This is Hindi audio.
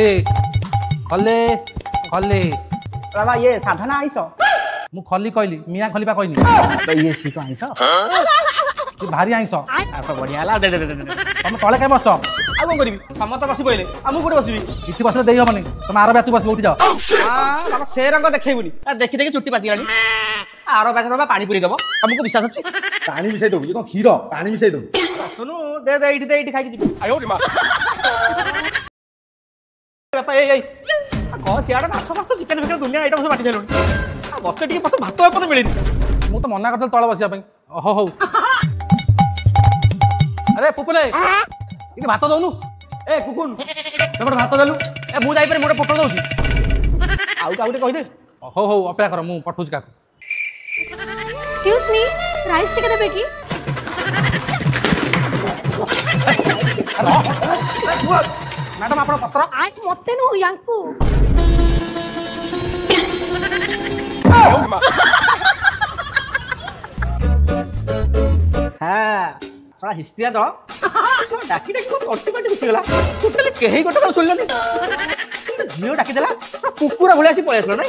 खले खले खले बाबा ये साधना आइस मु खली कहली मिया खलीपा कहनी तो ये सी को आइस भारी आइस बढ़िया ला दे दे दे तुम तले क्या बस आ कोन करबी समत बसी पहिले आ मु कोठे बसिबी किसी बस दे हबनी तुम आर बैच बस उठी जाओ हां बाबा से रंग देखैबुनी आ देखि देखि चुट्टी पाची गानी आरो बैच बाबा पानी पुरी दबो हमको विश्वास अछि पानी मिसाई दो ये खीर पानी मिसाई दो सुनु दे दे इठी खाइ कि आयो रे मां बापा ए को सियाडा माछ माछ चिकन बिकन दुनिया आइटम सब बाटी छेलुनी आ मते टिके मते भात एपते मिलिनी मु तो मना करथल तळे बसिया पई हो हो अरे पुपुले इने भात दउनु ए कुकुन तमर भात देलु ए मु जाई पर मोटे पटो दउची आउ काउटे कहि दे हो हो अपेक्षा कर मु पठौच काकू एक्सक्यूज मी राइस टिके देबे की मैडम आपण पत्र मते नु यांकू हां थोड़ा हिस्ट्री तो डाकी डाकी को तोटी पाटी उठी गला टोटली केही गोटे तो सुनलनी झियो डाकी देला कुकुरा भलिया सी पळे आसलो नै